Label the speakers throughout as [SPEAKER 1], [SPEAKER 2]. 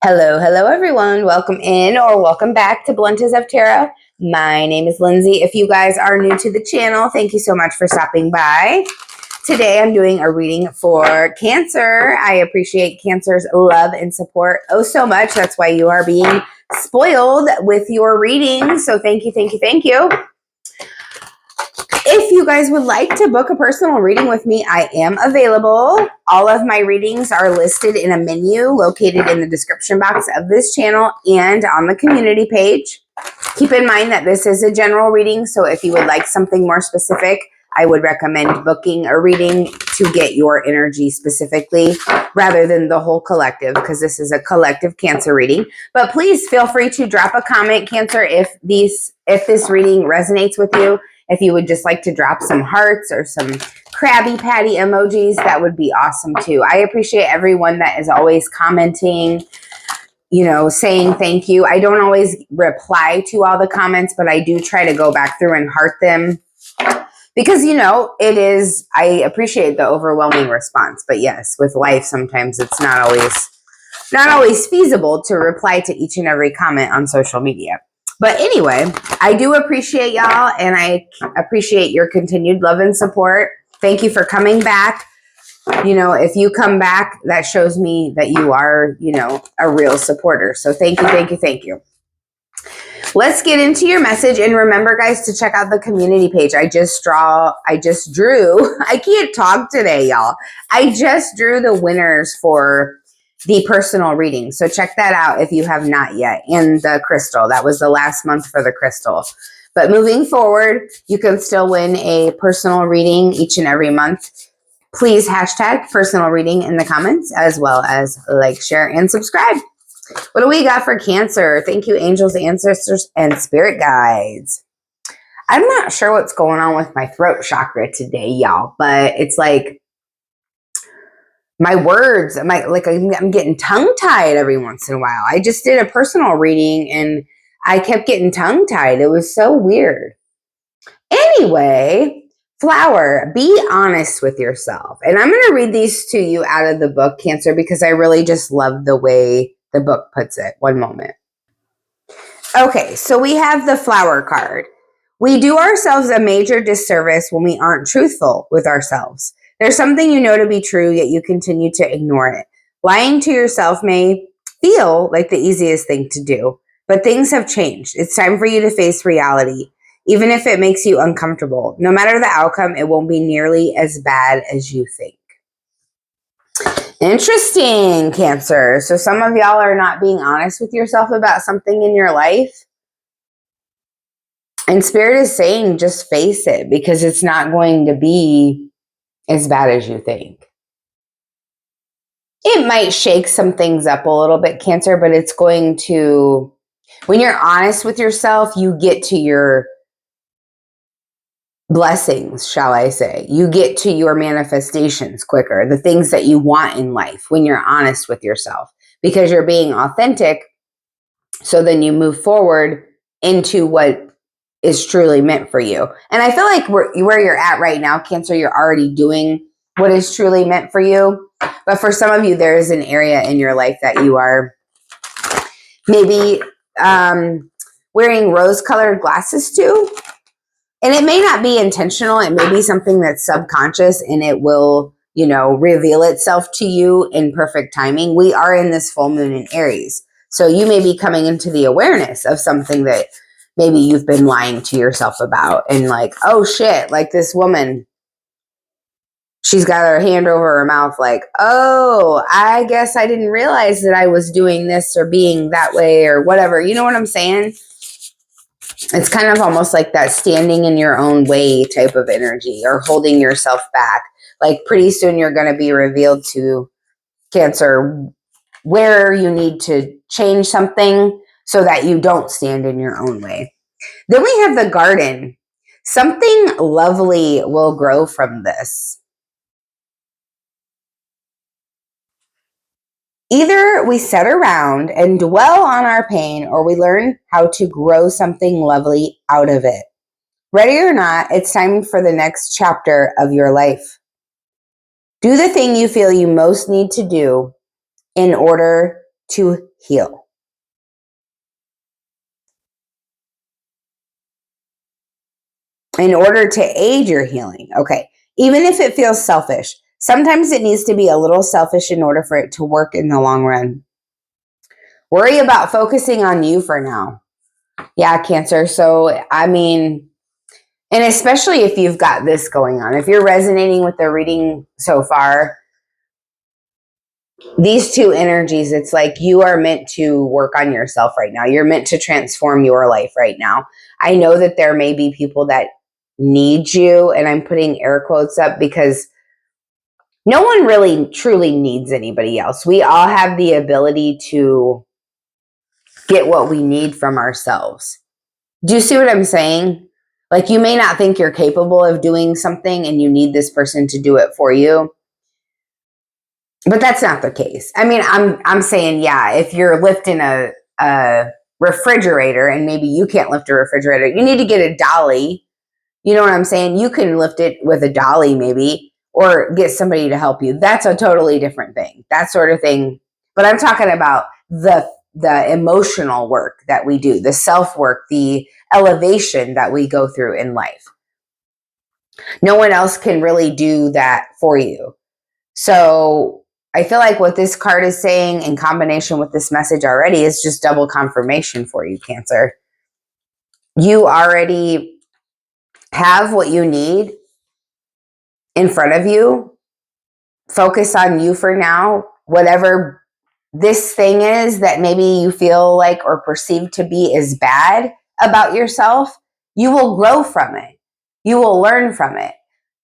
[SPEAKER 1] Hello everyone. Welcome in or welcome back to Blunt as of Tarot. My name is Lindsay. If you guys are new to the channel, thank you so much for stopping by. Today I'm doing a reading for Cancer. I appreciate Cancer's love and support oh so much. That's why you are being spoiled with your reading. So thank you. If you guys would like to book a personal reading with me, I am available. All of my readings are listed in a menu located in the description box of this channel and on the community page. Keep in mind that this is a general reading, so if you would like something more specific, I would recommend booking a reading to get your energy specifically rather than the whole collective, because this is a collective Cancer reading. But please feel free to drop a comment, Cancer, if this reading resonates with you. If you would just like to drop some hearts or some Krabby Patty emojis, that would be awesome too. I appreciate everyone that is always commenting, saying thank you. I don't always reply to all the comments, but I do try to go back through and heart them because, I appreciate the overwhelming response. But yes, with life, sometimes it's not always feasible to reply to each and every comment on social media. But anyway, I do appreciate y'all, and I appreciate your continued love and support. Thank you for coming back. If you come back, that shows me that you are, a real supporter. So thank you. Let's get into your message. And remember, guys, to check out the community page. I just drew. I can't talk today, y'all. I just drew the winners for the personal reading. So check that out if you have not yet. And the crystal, that was the last month for the crystal. But moving forward, you can still win a personal reading each and every month. Please hashtag personal reading in the comments, as well as like, share, and subscribe. What do we got for Cancer? Thank you, angels, ancestors, and spirit guides. I'm not sure what's going on with my throat chakra today, y'all, but it's like my words, I'm getting tongue-tied every once in a while. I just did a personal reading and I kept getting tongue-tied. It was so weird. Anyway, Flower, be honest with yourself. And I'm going to read these to you out of the book, Cancer, because I really just love the way the book puts it. One moment. Okay, so we have the Flower card. We do ourselves a major disservice when we aren't truthful with ourselves. There's something you know to be true, yet you continue to ignore it. Lying to yourself may feel like the easiest thing to do, but things have changed. It's time for you to face reality, even if it makes you uncomfortable. No matter the outcome, it won't be nearly as bad as you think. Interesting, Cancer. So some of y'all are not being honest with yourself about something in your life. And Spirit is saying just face it, because it's not going to be as bad as you think. It might shake some things up a little bit, Cancer, but it's going to, when you're honest with yourself, you get to your blessings, shall I say. You get to your manifestations quicker, the things that you want in life when you're honest with yourself, because you're being authentic. So then you move forward into what is truly meant for you. And I feel like where you're at right now, Cancer, you're already doing what is truly meant for you. But for some of you, there is an area in your life that you are maybe wearing rose-colored glasses to. And it may not be intentional. It may be something that's subconscious, and it will, reveal itself to you in perfect timing. We are in this full moon in Aries. So you may be coming into the awareness of something that maybe you've been lying to yourself about, and like, oh shit, like this woman, she's got her hand over her mouth like, oh, I guess I didn't realize that I was doing this or being that way or whatever. You know what I'm saying? It's kind of almost like that standing in your own way type of energy, or holding yourself back. Like pretty soon you're going to be revealed to, Cancer, where you need to change something so that you don't stand in your own way. Then we have the garden. Something lovely will grow from this. Either we sit around and dwell on our pain, or we learn how to grow something lovely out of it. Ready or not, it's time for the next chapter of your life. Do the thing you feel you most need to do in order to heal. In order to aid your healing. Okay. Even if it feels selfish, sometimes it needs to be a little selfish in order for it to work in the long run. Worry about focusing on you for now. Yeah, Cancer. So, I mean, and especially if you've got this going on, if you're resonating with the reading so far, these two energies, it's like you are meant to work on yourself right now. You're meant to transform your life right now. I know that there may be people that need you, and I'm putting air quotes up because no one really truly needs anybody else. We all have the ability to get what we need from ourselves. Do you see what I'm saying? Like, you may not think you're capable of doing something and you need this person to do it for you. But that's not the case. I mean, I'm saying, yeah, if you're lifting a refrigerator and maybe you can't lift a refrigerator, you need to get a dolly. You know what I'm saying? You can lift it with a dolly maybe, or get somebody to help you. That's a totally different thing. That sort of thing. But I'm talking about the emotional work that we do, the self-work, the elevation that we go through in life. No one else can really do that for you. So I feel like what this card is saying in combination with this message already is just double confirmation for you, Cancer. You already have what you need in front of you. Focus on you for now. Whatever this thing is that maybe you feel like or perceive to be is bad about yourself, you will grow from it. You will learn from it.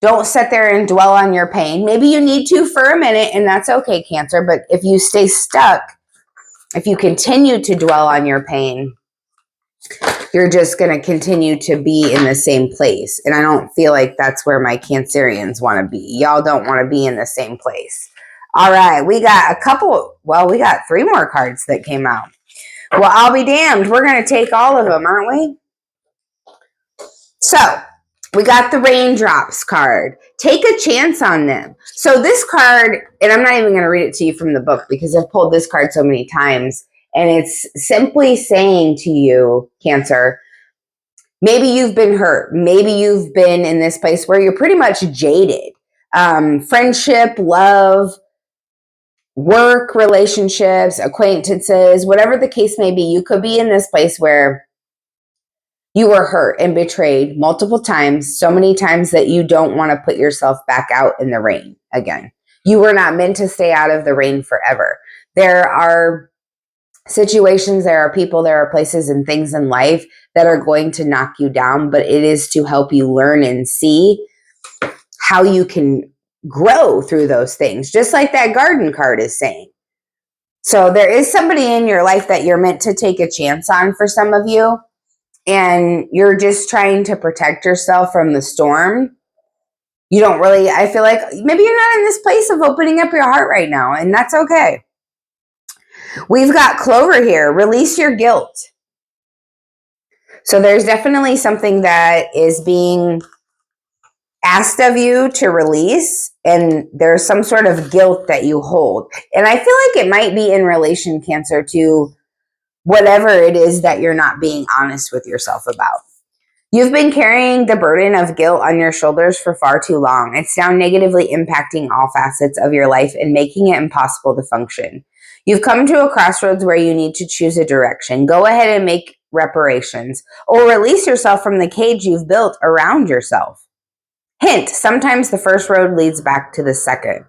[SPEAKER 1] Don't sit there and dwell on your pain. Maybe you need to for a minute, and that's okay, Cancer. But if you stay stuck, if you continue to dwell on your pain, you're just going to continue to be in the same place. And I don't feel like that's where my Cancerians want to be. Y'all don't want to be in the same place. All right, we got we got 3 more cards that came out. Well, I'll be damned. We're going to take all of them, aren't we? So, we got the raindrops card. Take a chance on them. So this card, and I'm not even going to read it to you from the book because I've pulled this card so many times, and it's simply saying to you, Cancer, maybe you've been hurt. Maybe you've been in this place where you're pretty much jaded. Friendship, love, work, relationships, acquaintances, whatever the case may be, you could be in this place where you were hurt and betrayed multiple times, so many times that you don't want to put yourself back out in the rain again. You were not meant to stay out of the rain forever. There are situations, there are people, there are places and things in life that are going to knock you down, but it is to help you learn and see how you can grow through those things, just like that garden card is saying. So there is somebody in your life that you're meant to take a chance on for some of you, and you're just trying to protect yourself from the storm. You don't really, I feel like maybe you're not in this place of opening up your heart right now, and that's okay. We've got Clover here. Release your guilt. So there's definitely something that is being asked of you to release, and there's some sort of guilt that you hold. And I feel like it might be in relation, Cancer, to whatever it is that you're not being honest with yourself about. You've been carrying the burden of guilt on your shoulders for far too long. It's now negatively impacting all facets of your life and making it impossible to function. You've come to a crossroads where you need to choose a direction. Go ahead and make reparations, or release yourself from the cage you've built around yourself. Hint, sometimes the first road leads back to the second.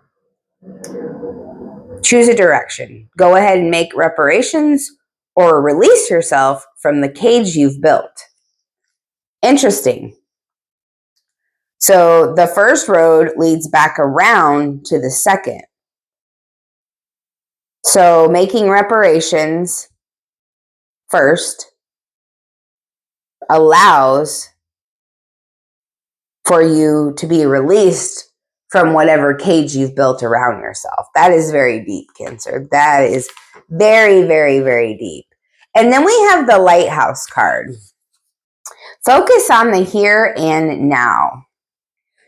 [SPEAKER 1] Choose a direction. Go ahead and make reparations, or release yourself from the cage you've built. Interesting. So the first road leads back around to the second. So making reparations first allows for you to be released from whatever cage you've built around yourself. That is very deep, Cancer. That is very, very, very deep. And then we have the Lighthouse card. Focus on the here and now.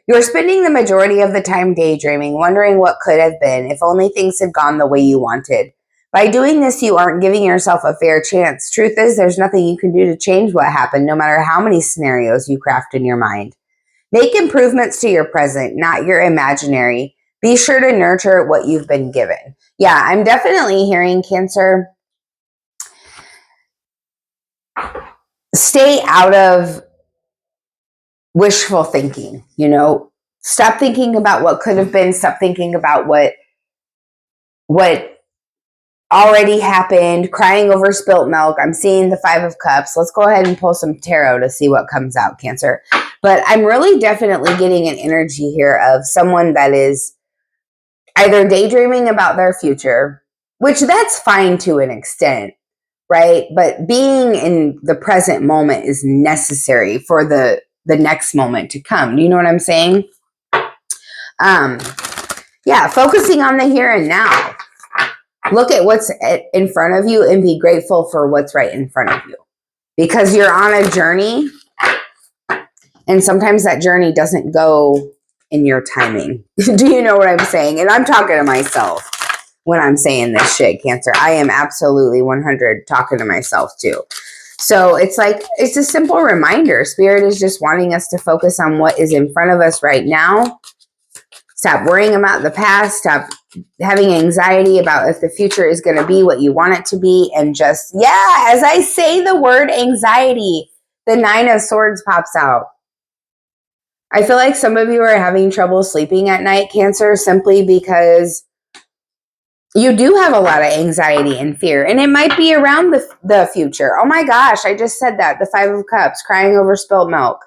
[SPEAKER 1] You're spending the majority of the time daydreaming, wondering what could have been if only things had gone the way you wanted. By doing this, you aren't giving yourself a fair chance. Truth is, there's nothing you can do to change what happened, no matter how many scenarios you craft in your mind. Make improvements to your present, not your imaginary. Be sure to nurture what you've been given. Yeah, I'm definitely hearing, Cancer. Stay out of wishful thinking, Stop thinking about what could have been. Stop thinking about what already happened, crying over spilt milk. I'm seeing the 5 of Cups. Let's go ahead and pull some tarot to see what comes out, Cancer. But I'm really definitely getting an energy here of someone that is either daydreaming about their future, which that's fine to an extent, right? But being in the present moment is necessary for the next moment to come. Do you know what I'm saying? Yeah, focusing on the here and now. Look at what's in front of you and be grateful for what's right in front of you. Because you're on a journey, and sometimes that journey doesn't go in your timing. Do you know what I'm saying? And I'm talking to myself when I'm saying this shit, Cancer. I am absolutely 100 talking to myself too. So it's a simple reminder. Spirit is just wanting us to focus on what is in front of us right now. Stop worrying about the past. Stop having anxiety about if the future is going to be what you want it to be. And just, as I say the word anxiety, the 9 of Swords pops out. I feel like some of you are having trouble sleeping at night, Cancer, simply because you do have a lot of anxiety and fear. And it might be around the future. Oh my gosh, I just said that. The 5 of Cups, crying over spilled milk.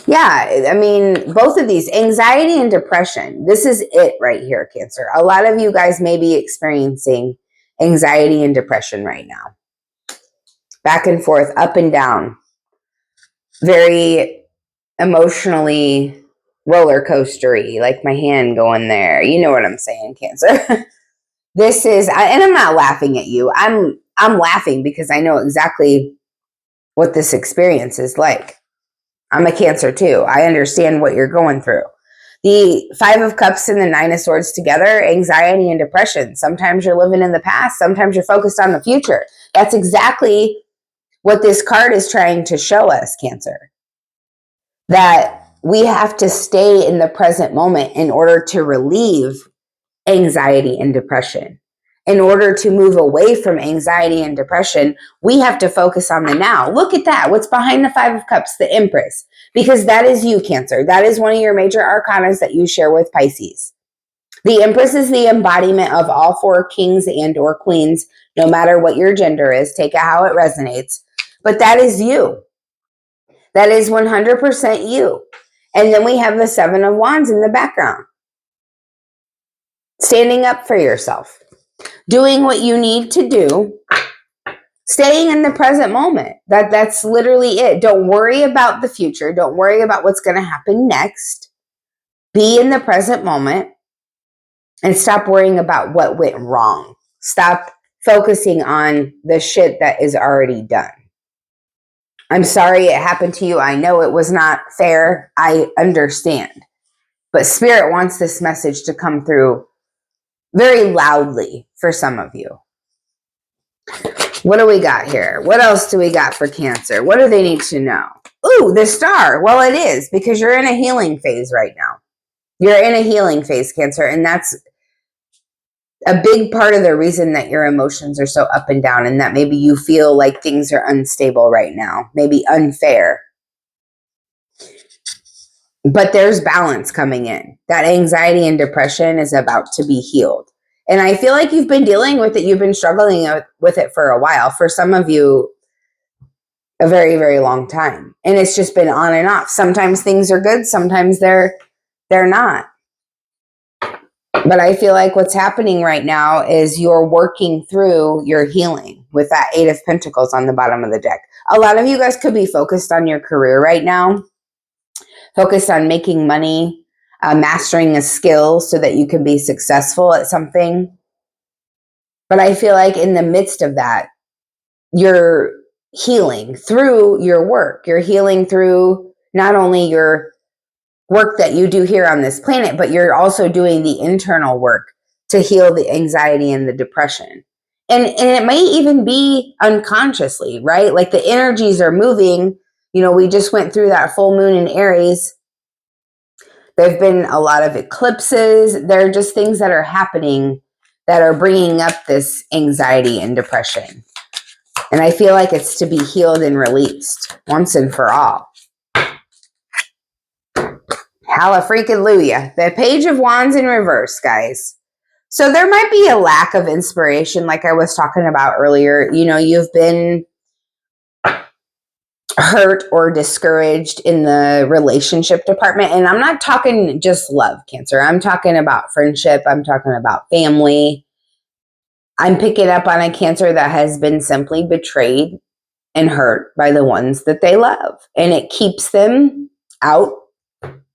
[SPEAKER 1] Yeah, I mean, both of these, anxiety and depression. This is it right here, Cancer. A lot of you guys may be experiencing anxiety and depression right now. Back and forth, up and down. Very emotionally roller coastery, like my hand going there. You know what I'm saying, Cancer. This is, and I'm not laughing at you. I'm laughing because I know exactly what this experience is like. I'm a Cancer too. I understand what you're going through. The 5 of Cups and the 9 of Swords together, anxiety and depression. Sometimes you're living in the past. Sometimes you're focused on the future. That's exactly what this card is trying to show us, Cancer. That we have to stay in the present moment in order to relieve anxiety and depression. In order to move away from anxiety and depression, we have to focus on the now. Look at that. What's behind the 5 of Cups? The Empress. Because that is you, Cancer. That is one of your major arcanas that you share with Pisces. The Empress is the embodiment of all 4 kings and or queens, no matter what your gender is. Take it how it resonates. But that is you. That is 100% you. And then we have the 7 of Wands in the background. Standing up for yourself. Doing what you need to do. Staying in the present moment. That's literally it. Don't worry about the future. Don't worry about what's going to happen next. Be in the present moment. And stop worrying about what went wrong. Stop focusing on the shit that is already done. I'm sorry it happened to you. I know it was not fair. I understand. But Spirit wants this message to come through very loudly for some of you. What do we got here? What else do we got for Cancer? What do they need to know? Ooh, the Star. Well, it is because you're in a healing phase right now. You're in a healing phase, Cancer, and that's a big part of the reason that your emotions are so up and down, and that maybe you feel like things are unstable right now, maybe unfair. But there's balance coming in. That anxiety and depression is about to be healed. And I feel like you've been dealing with it. You've been struggling with it for a while. For some of you, a very, very long time. And it's just been on and off. Sometimes things are good. Sometimes they're not. But I feel like what's happening right now is you're working through your healing with that 8 of Pentacles on the bottom of the deck. A lot of you guys could be focused on your career right now. Focused on making money, mastering a skill so that you can be successful at something. But I feel like in the midst of that, you're healing through your work. You're healing through not only your work that you do here on this planet, but you're also doing the internal work to heal the anxiety and the depression. And it may even be unconsciously, right? Like the energies are moving. You know, we just went through that full moon in Aries. There've been a lot of eclipses. There are just things that are happening that are bringing up this anxiety and depression. And I feel like it's to be healed and released once and for all. Hallelujah. The Page of Wands in reverse, guys. So there might be a lack of inspiration, like I was talking about earlier. You know, you've been hurt or discouraged in the relationship department. And I'm not talking just love, Cancer. I'm talking about friendship. I'm talking about family. I'm picking up on a Cancer that has been simply betrayed and hurt by the ones that they love. And it keeps them out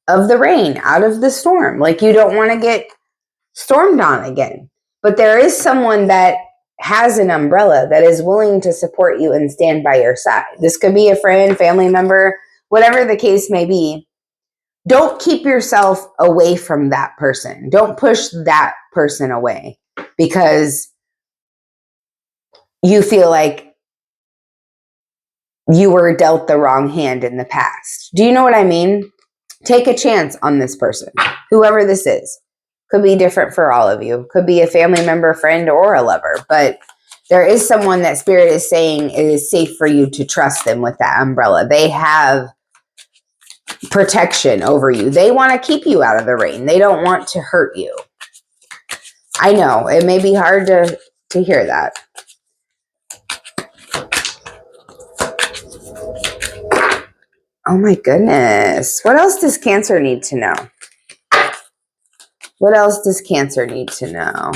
[SPEAKER 1] of the rain, out of the storm. Like you don't want to get stormed on again. But there is someone that has an umbrella that is willing to support you and stand by your side. This could be a friend, family member, whatever the case may be. Don't keep yourself away from that person. Don't push that person away because you feel like you were dealt the wrong hand in the past. Do you know what I mean? Take a chance on this person, whoever this is. Could be different for all of you. Could be a family member, friend, or a lover. But there is someone that Spirit is saying it is safe for you to trust them with that umbrella. They have protection over you. They want to keep you out of the rain. They don't want to hurt you. I know, it may be hard to hear that. Oh my goodness. What else does Cancer need to know? What else does Cancer need to know?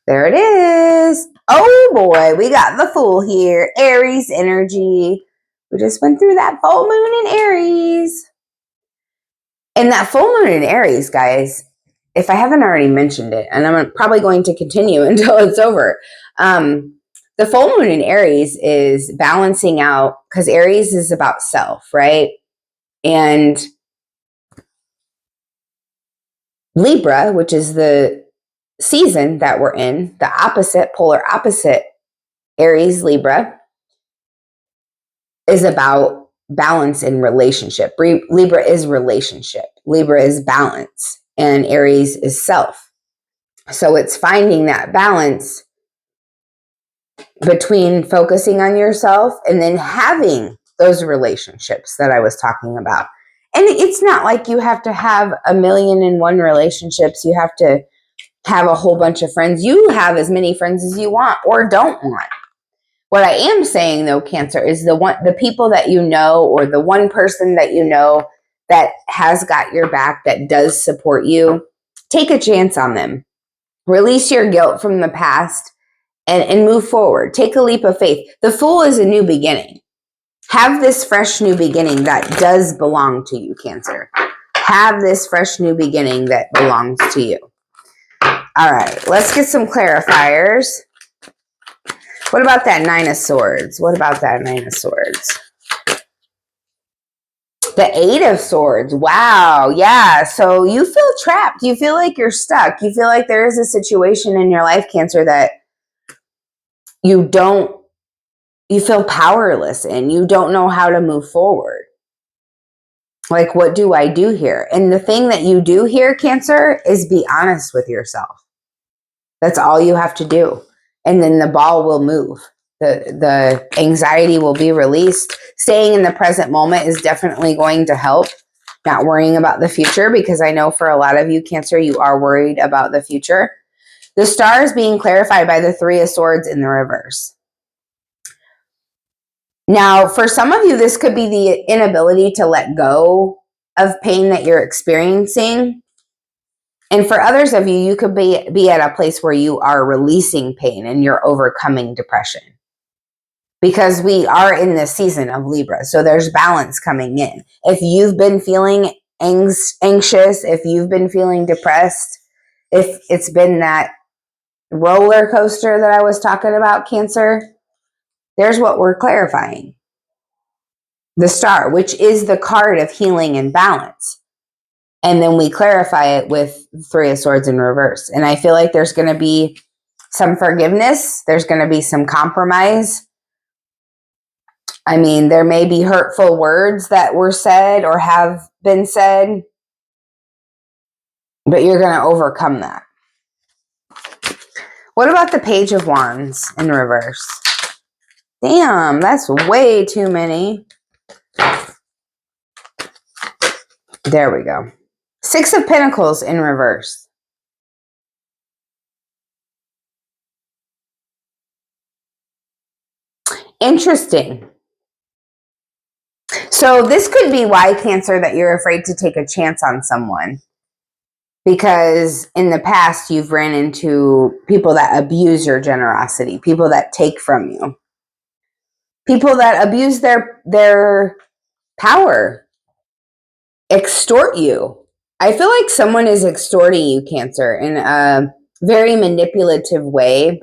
[SPEAKER 1] There it is. Oh boy, we got the Fool here. Aries energy. We just went through that full moon in Aries. And that full moon in Aries, guys, if I haven't already mentioned it, and I'm probably going to continue until it's over, the full moon in Aries is balancing out, because Aries is about self, right? And Libra, which is the season that we're in, the opposite, polar opposite, Aries, Libra, is about balance in relationship. Libra is relationship. Libra is balance. And Aries is self. So it's finding that balance between focusing on yourself and then having those relationships that I was talking about. And it's not like you have to have 1,000,001 relationships. You have to have a whole bunch of friends. You have as many friends as you want or don't want. What I am saying, though, Cancer, is the people that you know, or the one person that you know that has got your back, that does support you, take a chance on them. Release your guilt from the past and move forward. Take a leap of faith. The Fool is a new beginning. Have this fresh new beginning that does belong to you, Cancer. Have this fresh new beginning that belongs to you. All right, let's get some clarifiers. What about that Nine of Swords? What about that Nine of Swords? The Eight of Swords. Wow. Yeah. So you feel trapped. You feel like you're stuck. You feel like there is a situation in your life, Cancer, that you feel powerless in. You don't know how to move forward. Like, what do I do here? And the thing that you do here, Cancer, is be honest with yourself. That's all you have to do. And then the ball will move. The anxiety will be released. Staying in the present moment is definitely going to help. Not worrying about the future, because I know for a lot of you, Cancer, you are worried about the future. The star is being clarified by the Three of Swords in the reverse. Now, for some of you, this could be the inability to let go of pain that you're experiencing. And for others of you, you could be at a place where you are releasing pain and you're overcoming depression. Because we are in this season of Libra. So there's balance coming in. If you've been feeling anxious, if you've been feeling depressed, if it's been that roller coaster that I was talking about, Cancer, there's what we're clarifying. The Star, which is the card of healing and balance. And then we clarify it with Three of Swords in reverse. And I feel like there's going to be some forgiveness. There's going to be some compromise. I mean, there may be hurtful words that were said or have been said, but you're going to overcome that. What about the Page of Wands in reverse? Damn, that's way too many. There we go. Six of Pentacles in reverse. Interesting. So this could be why, Cancer, that you're afraid to take a chance on someone. Because in the past, you've ran into people that abuse your generosity, people that take from you, people that abuse their power, extort you. I feel like someone is extorting you, Cancer, in a very manipulative way,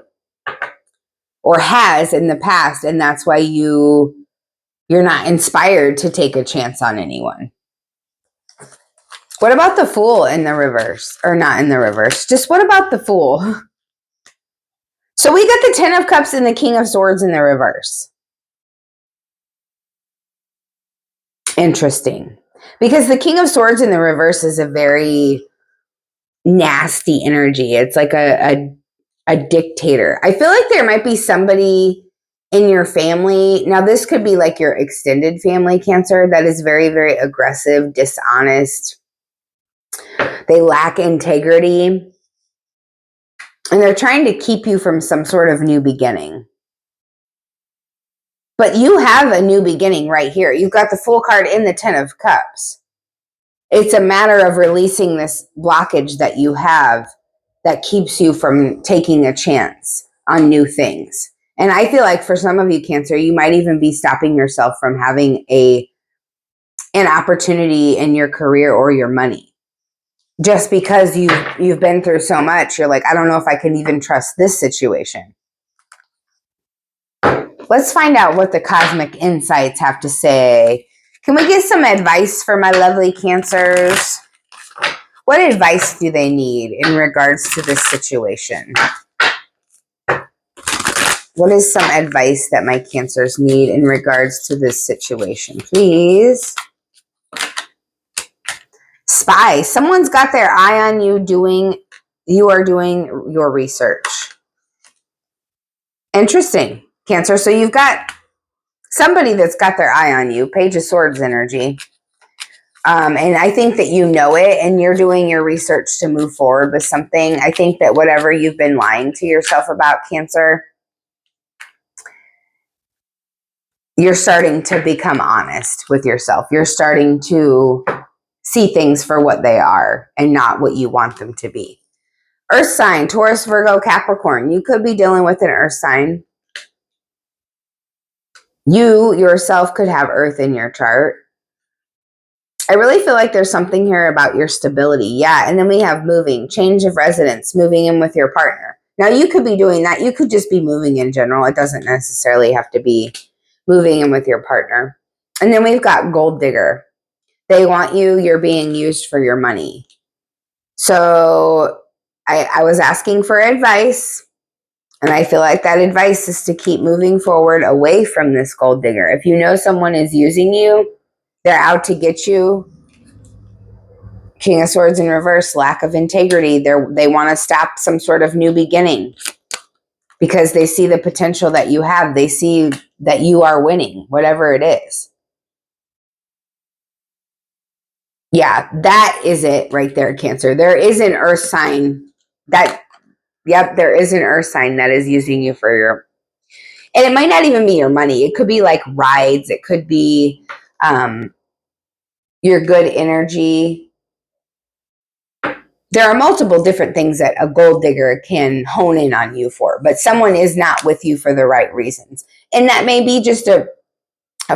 [SPEAKER 1] or has in the past, and that's why you're not inspired to take a chance on anyone. What about the Fool in the reverse? Or not in the reverse. Just what about the Fool? So we got the Ten of Cups and the King of Swords in the reverse. Interesting. Because the King of Swords in the reverse is a very nasty energy. It's like a dictator. I feel like there might be somebody in your family. Now, this could be like your extended family, Cancer, that is very, very aggressive, dishonest. They lack integrity. And they're trying to keep you from some sort of new beginning. But you have a new beginning right here. You've got the Fool card in the Ten of Cups. It's a matter of releasing this blockage that you have that keeps you from taking a chance on new things. And I feel like for some of you, Cancer, you might even be stopping yourself from having an opportunity in your career or your money. Just because you've been through so much, you're like, I don't know if I can even trust this situation. Let's find out what the cosmic insights have to say. Can we get some advice for my lovely Cancers? What advice do they need in regards to this situation? What is some advice that my Cancers need in regards to this situation, please? Spy. Someone's got their eye on you you are doing your research. Interesting, Cancer. So you've got somebody that's got their eye on you, Page of Swords energy. And I think that you know it and you're doing your research to move forward with something. I think that whatever you've been lying to yourself about, Cancer, you're starting to become honest with yourself. You're starting to see things for what they are and not what you want them to be. Earth sign, Taurus, Virgo, Capricorn. You could be dealing with an earth sign. You yourself could have earth in your chart. I really feel like there's something here about your stability. Yeah, and then we have moving, change of residence, moving in with your partner. Now, you could be doing that. You could just be moving in general. It doesn't necessarily have to be moving in with your partner. And then we've got gold digger. They want you. You're being used for your money. So I was asking for advice. And I feel like that advice is to keep moving forward away from this gold digger. If you know someone is using you, they're out to get you. King of Swords in reverse, lack of integrity. They want to stop some sort of new beginning because they see the potential that you have. They see that you are winning, whatever it is. Yeah, that is it right there, Cancer. There is an earth sign there is an earth sign that is using you for your, and it might not even be your money. It could be like rides. It could be your good energy. There are multiple different things that a gold digger can hone in on you for, but someone is not with you for the right reasons. And that may be just a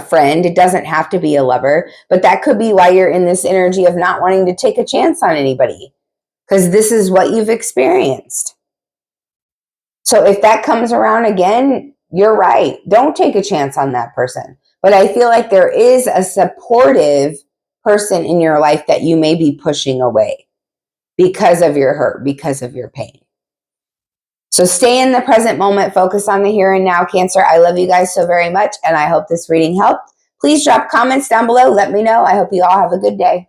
[SPEAKER 1] friend. It doesn't have to be a lover, but that could be why you're in this energy of not wanting to take a chance on anybody, because this is what you've experienced. So if that comes around again, you're right. Don't take a chance on that person. But I feel like there is a supportive person in your life that you may be pushing away because of your hurt, because of your pain. So stay in the present moment, focus on the here and now, Cancer. I love you guys so very much, and I hope this reading helped. Please drop comments down below. Let me know. I hope you all have a good day.